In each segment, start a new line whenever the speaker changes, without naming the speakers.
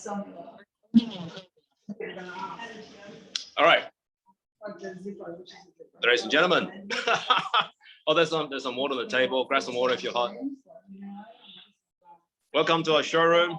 All right, ladies and gentlemen. Oh, there's some water on the table. Grab some water if you're hot. Welcome to our showroom.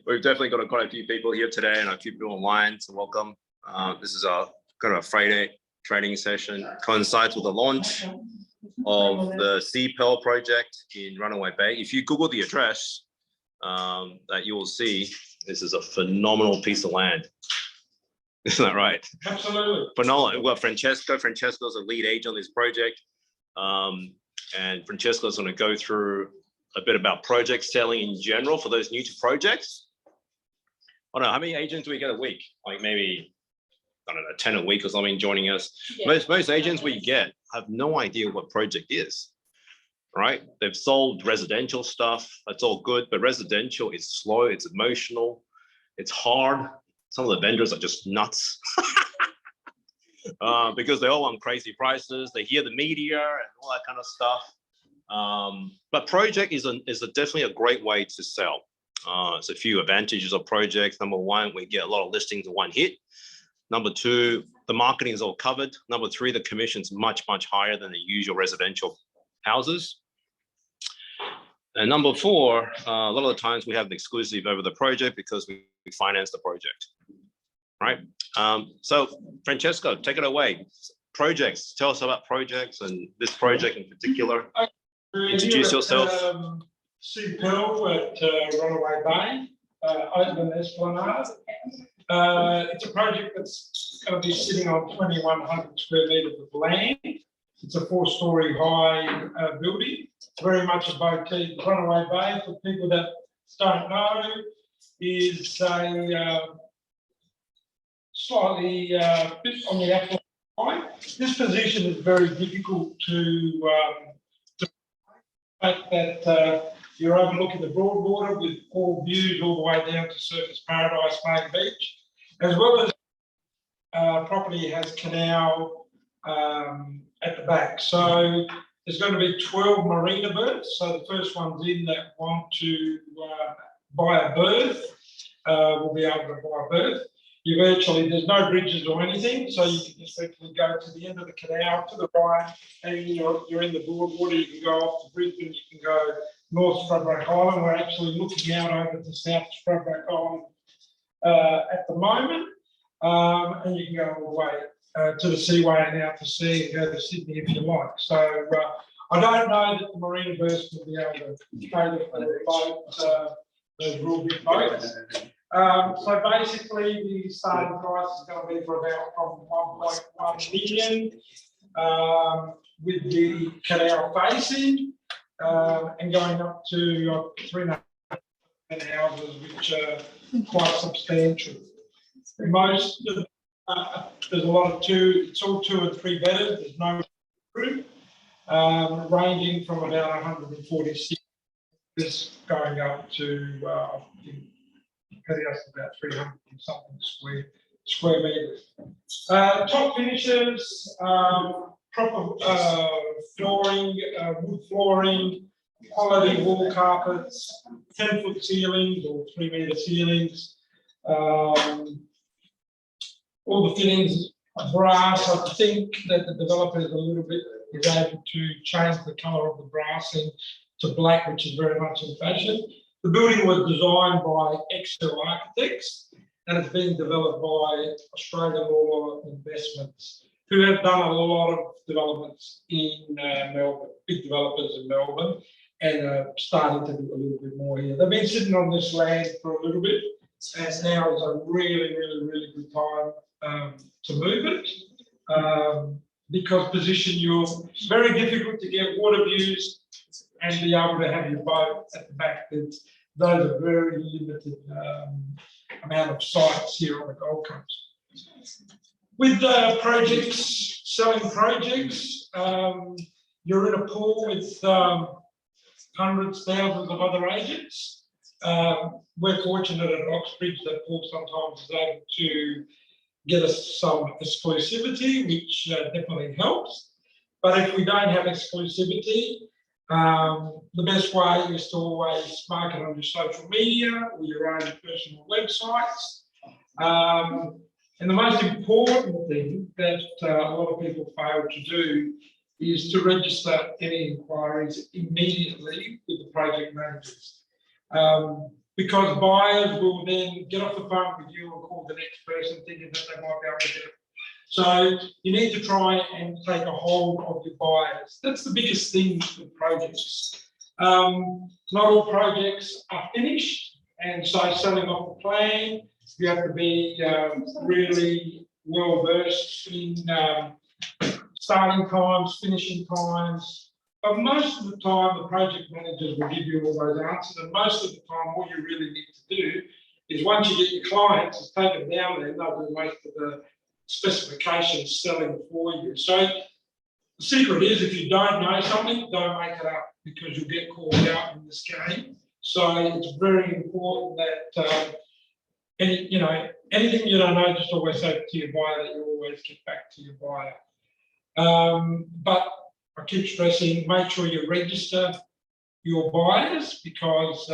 We've definitely got quite a few people here today and a few people online, so welcome. This is our kind of Friday training session, coincides with the launch of the Sea Pearl project in Runaway Bay. If you Google the address, that you will see this is a phenomenal piece of land. Isn't that right?
Absolutely.
Phenomenal. Well, Francesco's the lead agent on this project. And Francesco's going to go through a bit about project selling in general for those new to projects. I don't know, how many agents do we get a week? Like maybe, I don't know, 10 a week or something joining us. Yeah. Most agents we get have no idea what project is, right? They've sold residential stuff, that's all good, but residential is slow, it's emotional, it's hard. Some of the vendors are just nuts because they all want crazy prices. They hear the media and all that kind of stuff. But project is definitely a great way to sell. There's a few advantages of projects. Number one, we get a lot of listings in one hit. Number two, the marketing is all covered. Number three, the commission's much, much higher than the usual residential houses. And number four, a lot of the times we have an exclusive over the project because we finance the project, right? So Francesco, take it away. Projects, tell us about projects and this project in particular. Introduce yourself.
Sea Pearl at Runaway Bay, Open Esplanade. It's a project that's going to be sitting on 2,100 square metres of land. It's a 4-storey high building, very much a boutique. Runaway Bay, for people that don't know, is a slightly bit on the upper side. This position is very difficult to fact that you're overlooking the Broadwater with all views all the way down to Surfers Paradise Main Beach, as well as property has canal at the back. So there's going to be 12 marina berths. So the first ones in that want to buy a berth will be able to buy a berth. There's no bridges or anything, so you can just actually go to the end of the canal to the right, and you're in the Broadwater. You can go off to Brisbane, you can go north Stradbroke Island. We're actually looking out over to south Stradbroke Island at the moment, and you can go all the way to the Seaway and out to sea and go to Sydney if you like. So I don't know that the marina berths will be able to cater for the boat, those real big boats. So basically, the starting price is going to be for about from 1.1 million with the canal facing and going up to 3.5 houses, which are quite substantial. Most of there's a lot of it's all 2 and 3 bedded. There's no room, ranging from about 146 going up to I think about 300 and something square meters. Top finishes, proper flooring, wood flooring, quality wall carpets, 10-foot ceilings or 3-meter ceilings. All the fittings are brass. I think that the developer is able to change the colour of the brassing to black, which is very much in fashion. The building was designed by Excel Architects and it's being developed by Australian Law Investments, who have done a lot of developments in Melbourne, big developers in Melbourne, and starting to do a little bit more here. They've been sitting on this land for a little bit, and now is a really, really, really good time to move it. Because you're very difficult to get water views and be able to have your boat at the back. Those are very limited amount of sites here on the Gold Coast. With projects, selling projects, you're in a pool with hundreds, thousands of other agents. We're fortunate at Oxbridge that pool sometimes is able to get us some exclusivity, which definitely helps. But if we don't have exclusivity, The best way is to always market on your social media or your own personal websites. And the most important thing that a lot of people fail to do is to register any inquiries immediately with the project managers. Because buyers will then get off the phone with you and call the next person thinking that they might be able to get it. So you need to try and take a hold of your buyers. That's the biggest thing with projects. Not all projects are finished, and so selling off the plan, you have to be really well versed in starting times, finishing times. But most of the time, the project managers will give you all those answers, and most of the time, what you really need to do is once you get your clients, is take them down there, and they'll do most of the specifications selling for you. So the secret is, if you don't know something, don't make it up, because you'll get called out in this game. So it's very important that anything you don't know, just always say to your buyer that you always get back to your buyer. But I keep stressing, make sure you register your buyers, because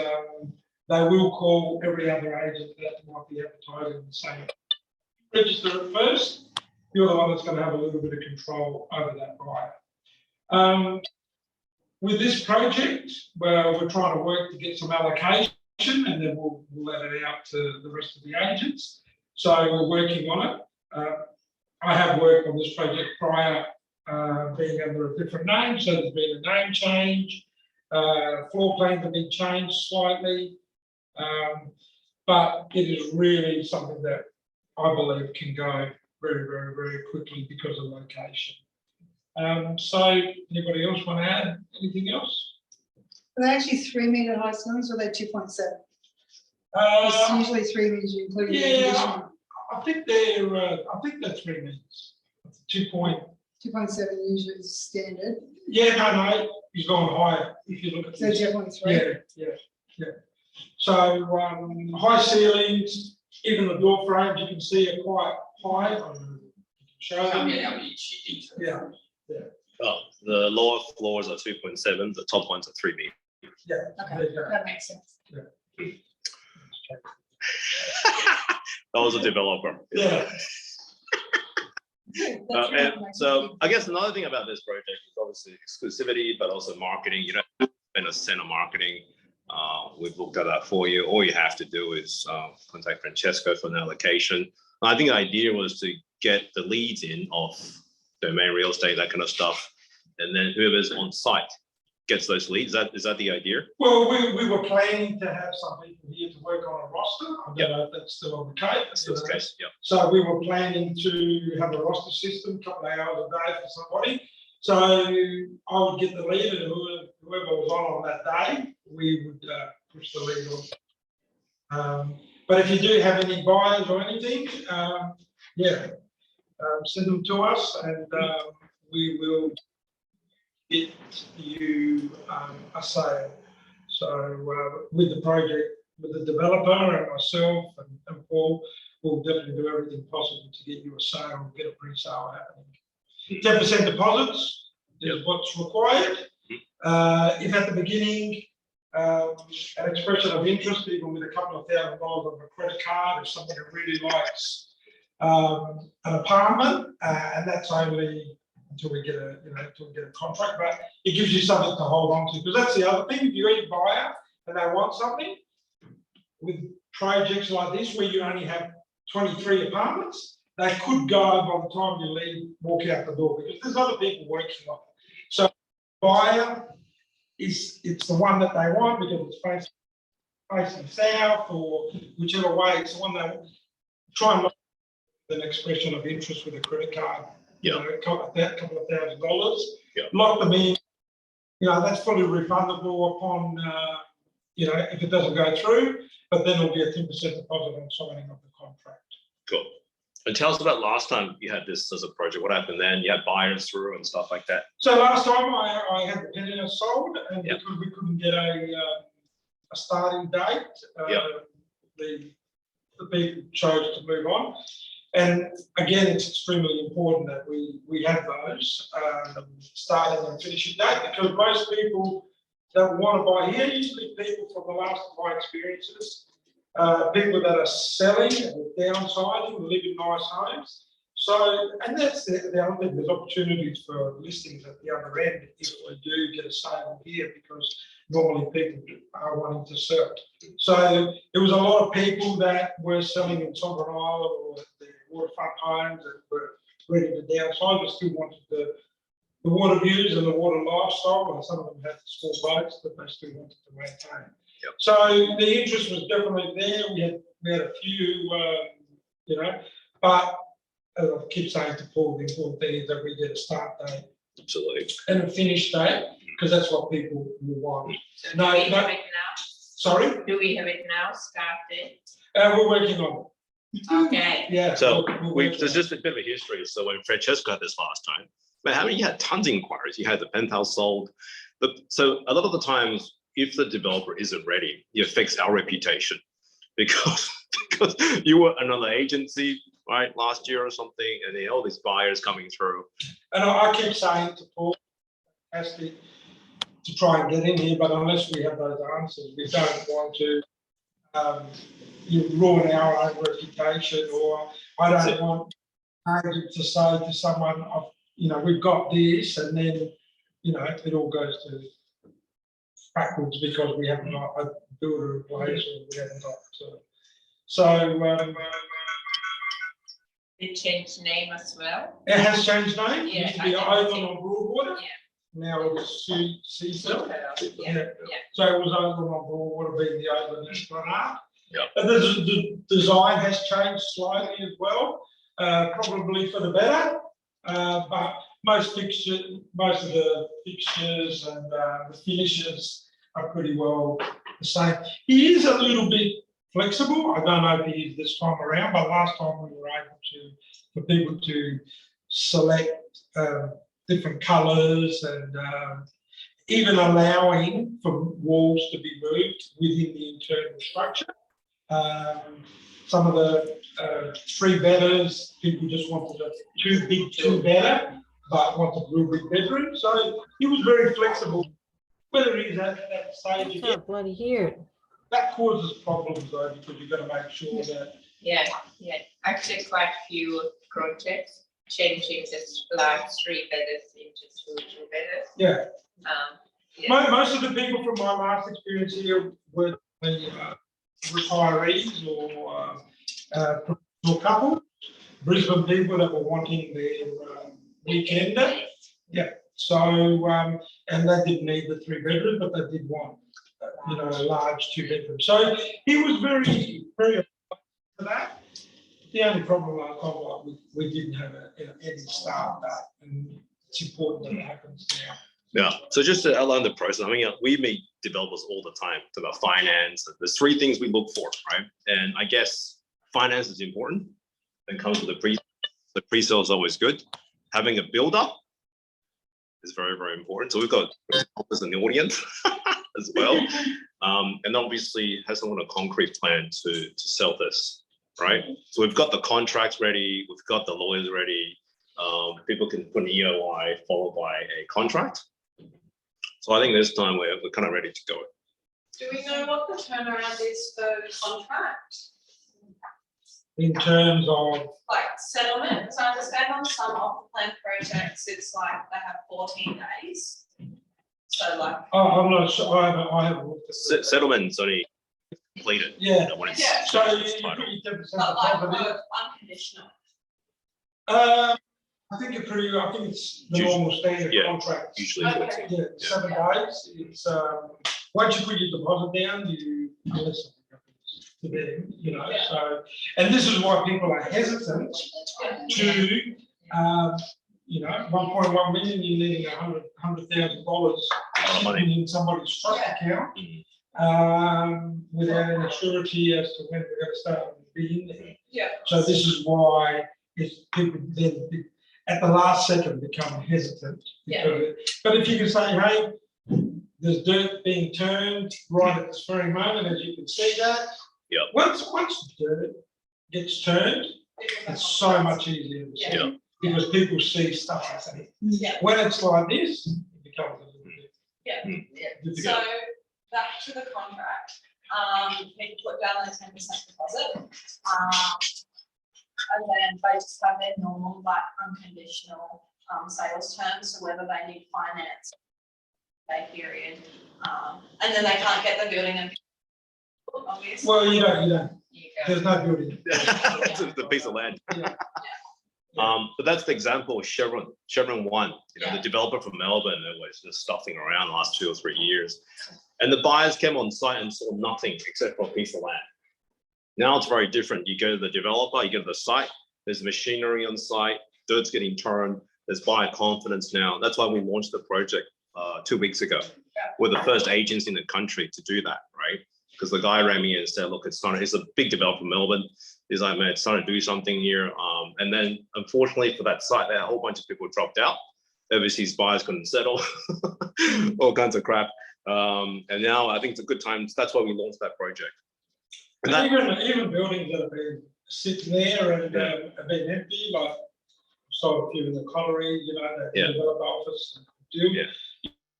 they will call every other agent that might be advertising the same. Register it first. You're the one that's going to have a little bit of control over that buyer. With this project, we're trying to work to get some allocation, and then we'll let it out to the rest of the agents. So we're working on it. I have worked on this project prior, being under a different name, so there's been a name change. Floor plans have been changed slightly, but it is really something that I believe can go very, very, very quickly because of location. So anybody else want to add anything else?
Are they actually 3 metre high ceilings, or are they 2.7? It's usually 3 metres, including the conditioning.
I think they're 3 metres.
2.7 usually is standard.
Yeah, no, he's gone higher if you look at
So
this.
definitely 3.
Yeah. So high ceilings, even the door frames you can see are quite high. Show them. Yeah.
Oh, the lower floors are 2.7, the top ones are 3 meters.
Yeah.
Okay, that makes sense.
That was a developer.
Yeah.
So I guess another thing about this project is obviously exclusivity, but also marketing. You don't spend a cent on marketing. We've looked at that for you. All you have to do is contact Francesco for an allocation. I think the idea was to get the leads in of domain real estate, that kind of stuff, and then whoever's on site gets those leads. Is that the idea?
Well, we were planning to have some people here to work on a roster. I don't know if that's still on the case.
That's still the case, yeah.
So we were planning to have a roster system, a couple of hours a day for somebody. So I would get the lead, and whoever was on that day, we would push the lead on. But if you do have any buyers or anything, send them to us, and we will get you a sale. So with the project, with the developer and myself and Paul, we'll definitely do everything possible to get you a sale and get a pre-sale happening. 10% deposits is what's required. If at the beginning, an expression of interest, even with a couple of $1,000 of a credit card, if somebody really likes an apartment, and that's only until we get a contract, but it gives you something to hold on to, because that's the other thing. If you're a buyer and they want something, with projects like this where you only have 23 apartments, they could go by the time you leave, walk out the door, because there's other people working on it. So buyer it's the one that they want, because it's facing south or whichever way. It's the one they try and look at an expression of interest with a credit card.
Yeah.
A couple of $1,000.
Yeah.
Lock them in. That's fully refundable upon if it doesn't go through, but then it'll be a 10% deposit on signing of the contract.
Cool. And tell us about last time you had this as a project. What happened then? You had buyers through and stuff like that.
So last time I had the penthouse sold, and because we couldn't get a starting date, the people chose to move on. And again, it's extremely important that we have those starting and finishing date, because most people that want to buy here, usually people from the last of my experiences, people that are selling or downsizing, live in nice homes. So, and that's the other thing, there's opportunities for listings at the other end if we do get a sale here, because normally people are wanting to sell. So there was a lot of people that were selling in Sovereign Island or the waterfront homes that were ready to downsize, but still wanted the water views and the water lifestyle, but some of them had small boats that they still wanted to maintain.
Yep.
So the interest was definitely there. We had a few, you know, but as I keep saying to Paul, the important thing is that we get a start date
Absolutely.
and a finish date, because that's what people will want.
So
No,
do we
no.
have it now?
Sorry,
Do we have it now, start date?
we're working on
Okay.
it. Yeah.
So
we're working
there's
on
just a bit of a history. So when Francesca had this last time, but I mean, you had tons of inquiries. You had the penthouse sold, but so a lot of the times, if the developer isn't ready, it affects our reputation because you were another agency, right, last year or something, and then all these buyers coming through.
it. And I keep saying to Paul, has to try and get in here, but unless we have those answers, we don't want to you ruin our own reputation, or I don't want to say to someone, you know, we've got this, and then, you know, it all goes to backwards because we haven't got a builder in place, or we haven't got. So
It changed name as well.
it has changed name. It
Yeah,
used to be
I
Open
think-
on Broadwater.
Yeah.
Now it is Seaside.
Yeah,
Yeah.
yeah.
So it was Open on Broadwater being the Open Esplanade.
Yep.
And the design has changed slightly as well, probably for the better. But most of the fixtures and the finishes are pretty well the same. He is a little bit flexible. I don't know if he is this time around, but last time we were able for people to select different colours and even allowing for walls to be moved within the internal structure. Some of the three bedders, people just wanted a too big, too better, but wanted real big bedroom. So he was very flexible. Whether he's at that stage
I
again,
can't bloody hear it.
that causes problems though, because you've got to make sure that.
Yeah, actually quite few projects changing this large three bedders into two bedders.
Yeah.
Yeah.
Most of the people from my last experience here were retirees or professional couples, Brisbane people that were wanting their weekender. Yeah. So, and they didn't need the 3 bedroom, but they did want, you know, a large 2 bedroom. So he was very, very open to that. The only problem I got was we didn't have any start date, and it's important that it happens now.
Yeah. So just to outline the process, I mean, we meet developers all the time about finance. There's 3 things we look for, right? And I guess finance is important. Then comes with the pre-sale is always good. Having a build-up is very, very important. So we've got developers in the audience as well. And obviously has someone a concrete plan to sell this, right? So we've got the contracts ready. We've got the lawyers ready. People can put an EOI followed by a contract. So I think this time we're kind of ready to go.
Do we know what the turnaround is for contract?
In terms of,
Like settlement, because I understand on some off the plan projects, it's like they have 14 days. So like,
I'm not sure, I haven't looked at it.
Settlement's only completed.
Yeah.
When it's,
Yeah.
So
it's
you
final.
put your 10%
but like
deposit in.
for unconditional.
I think it's the
Usually-
normal standard
yeah.
contract.
Usually
Okay.
14.
Yeah, 7 days. It's, once you put your deposit down, unless to them, you know,
Yeah.
so, and this is why people are hesitant to, you know, 1.1 million, you're needing $100,000
lot of money.
in somebody's trust account,
Mhm.
without any surety as to when they're going to start being there.
Yeah.
So this is why if people then at the last second become hesitant. But if you can say, hey, there's dirt being turned right at this very moment, as you can see that.
Yeah.
Once dirt gets turned, it's so much easier to see,
Yeah.
because people see stuff happening.
Yeah.
When it's like this, it becomes a little bit
Yeah.
Good to
So
go.
back to the contract, they put down a 10% deposit. And then they just have their normal, like, unconditional sales terms, so whether they need finance, pay period, and then they can't get the building and obviously.
Well, you don't,
You go.
there's no building.
It's the piece of land.
Yeah.
But that's the example of Chevron. Chevron One, you know,
Yeah.
the developer from Melbourne that was just stuffing around the last 2 or 3 years. And the buyers came on site and saw nothing except for a piece of land. Now it's very different. You go to the developer, you go to the site, there's machinery on site, dirt's getting turned, there's buyer confidence now. That's why we launched the project 2 weeks ago. We're the first agents in the country to do that, right? Because the guy ran me and said, look, he's a big developer from Melbourne. He's like, man, it's time to do something here. And then unfortunately for that site, there a whole bunch of people dropped out. Overseas buyers couldn't settle, all kinds of crap. And now I think it's a good time. That's why we launched that project. And that,
Even buildings that have been sitting there and have been empty, like saw a few in the colliery, you know, the
Yeah.
developer office. Do.
Yeah.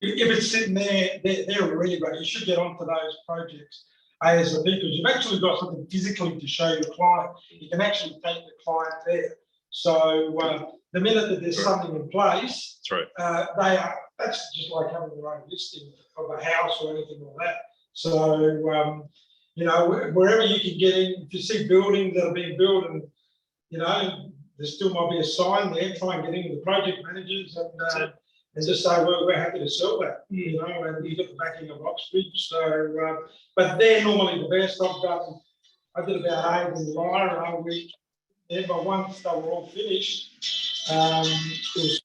If it's sitting there, they're really great. You should get onto those projects ASAP because you've actually got something physically to show your client. You can actually take the client there. So the minute that there's something in place,
that's right.
that's just like having their own listing of a house or anything like that. So you know, wherever you can get in, if you see buildings that are being built and, you know, there still might be a sign there, try and get in with the project managers and just say, well, we're happy to sell that, you know, and you get the backing of Oxbridge. So, but they're normally the best. I did about 8 in Lyra, but once they were all finished, it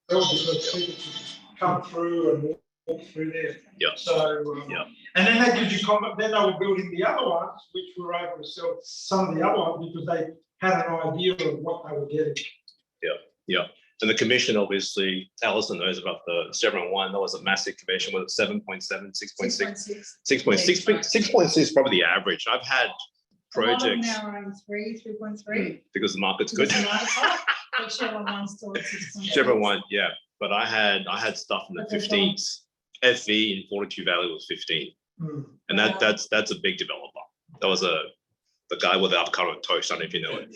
was because people could come through and walk through there.
Yeah.
So,
Yeah.
and then that gives you confidence. Then they were building the other ones, which we were able to sell some of the other ones because they had an idea of what they were getting.
Yeah. And the commission, obviously, Alison knows about the Chevron One. That was a massive commission. Was it 7.7, 6.6? 6.6, 6.6 is probably the average. I've had projects
Now around 3.3.
because the market's good.
But Chevron One's still at 6.6.
Chevron One, yeah. But I had stuff in the
But they're
15s. FV in Fortitude Valley was 15. And that's a big developer. That was the guy with the avocado toast. I don't know if you know it.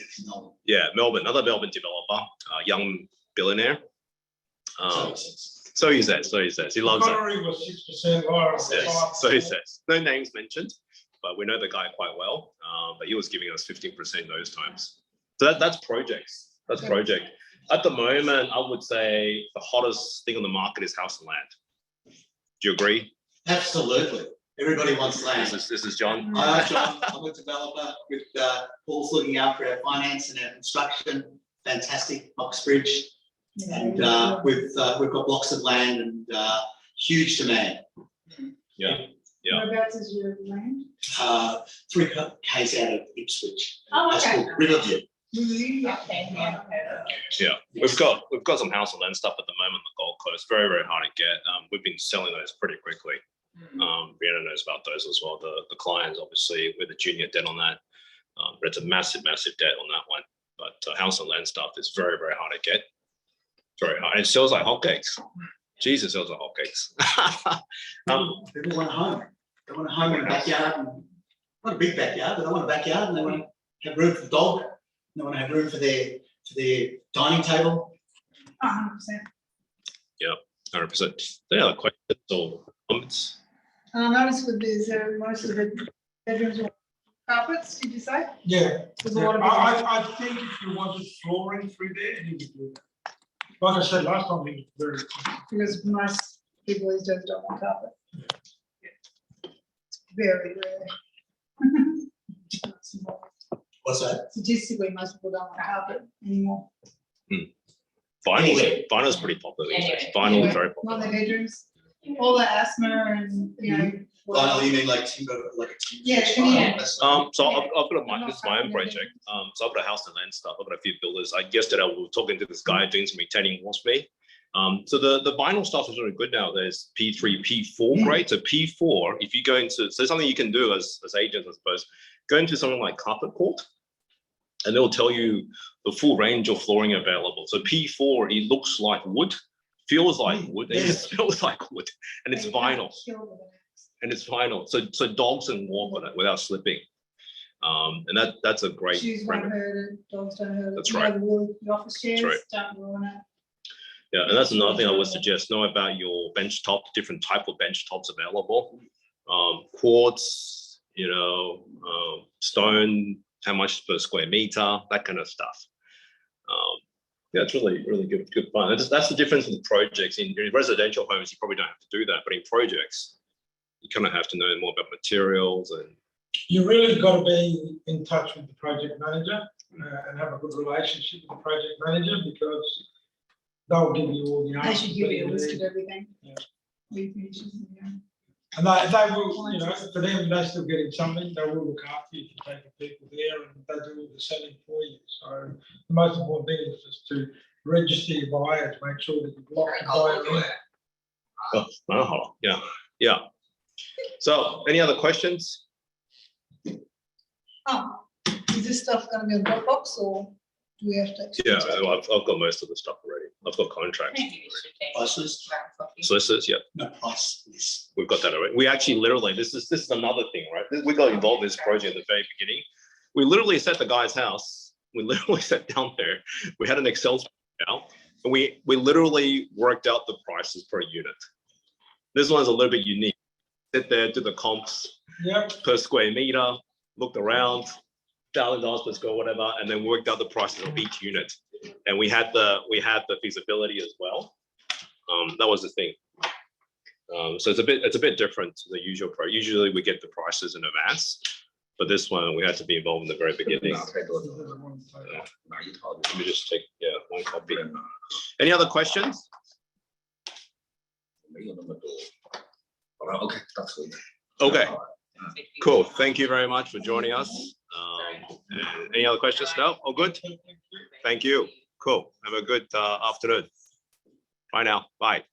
Yeah, Melbourne, another Melbourne developer, young billionaire. So he says. He loves it.
Connery was 6%, Lyra was
Yes,
5%.
so he says. No names mentioned, but we know the guy quite well. But he was giving us 15% those times. So that's projects. That's project. At the moment, I would say the hottest thing on the market is house and land. Do you agree?
Absolutely. Everybody wants land.
This is John.
I'm a developer with Paul's looking after our finance and our construction. Fantastic, Oxbridge. And we've got blocks of land and huge demand.
Yeah.
Whereabouts is your land?
3 k's out of Ipswich.
Oh,
That's
okay.
called Riverview.
Okay, yeah.
Yeah, we've got some house and land stuff at the moment on the Gold Coast. Very, very hard to get. We've been selling those pretty quickly. Brianna knows about those as well. The clients, obviously, with the junior debt on that, but it's a massive debt on that one. But house and land stuff is very, very hard to get. Very hard. It sells like hotcakes. Jesus, sells like hotcakes.
People want a home. They want a home in a backyard. And not a big backyard, but they want a backyard and they want to have room for the dog. They want to have room for their dining table.
100%.
100%. Any other questions or comments?
I noticed with these, most of the bedrooms are carpets, did you say?
Yeah.
There's a lot of.
I think if you wanted flooring through there, you would do that. Like I said last time, it was very.
Because most people these days don't want carpet. It's very rare.
What's that?
Statistically, most people don't want carpet anymore.
Vinyl is pretty popular these days. Vinyl is very
Not
popular.
in the bedrooms, all the asthma and, you know.
Vinyl, you mean like timber, like a timber?
Yeah,
vinyl?
yeah.
That's-
So I've got this is my own
I'm not
project. So I've got a house and land stuff. I've got a few builders. Yesterday we were talking to this guy doing some retaining walls for me. So the vinyl stuff is really good now. There's P3, P4 grade. So P4, if you go into, so something you can do as agents, I suppose, go into something like Carpet Court, and they'll tell you the full range of flooring available. So P4, it looks like wood, feels like wood. It just feels like wood, and it's
They can't
vinyl.
kill them.
And it's vinyl, so dogs can walk on it without slipping. And that's a great.
Shoes won't hurt it, dogs don't hurt it.
That's
You
right.
know, the office chairs,
right.
don't ruin it.
Yeah, and that's another thing I would suggest. Know about your bench top, different type of bench tops available. Quartz, stone, how much per square meter, that kind of stuff. Yeah, it's really good fun. That's the difference in the projects. In residential homes, you probably don't have to do that, but in projects, you kind of have to know more about materials and.
You really got to be in touch with the project manager and have a good relationship with the project manager, because they'll give you all the
They
answers.
should give
that
you a
you
list
need.
of everything.
Yeah.
Refinishes, yeah.
And they will, for them, they're still getting something. They will look after you for taking people there, and they do all the selling for you. So the most important thing is just to register your buyers, make sure that you've locked the buyer in.
Oh, yeah. So, any other questions?
Oh, is this stuff gonna be on Dropbox or do we have to?
Yeah, I've got most of the stuff already. I've got contracts.
Maybe we should take
Prices,
a copy.
Solicitors, yeah,
no price list.
we've got that already. We actually literally, this is another thing, right? We got involved in this project at the very beginning. We literally set the guy's house. We literally sat down there. We had an Excel spreadsheet, and we literally worked out the prices per unit. This one's a little bit unique. Sit there, do the comps
Yep.
per square meter, looked around, $1,000 per square, whatever, and then worked out the prices of each unit. And we had the feasibility as well. That was the thing. So it's a bit different to the usual pro. Usually we get the prices in advance, but this one we had to be involved in the very beginning. Let me just take one copy. Any other questions?
Okay, that's good.
Okay, cool. Thank you very much for joining us. And any other questions? No? All good? Thank you. Cool. Have a good afternoon. Bye now. Bye.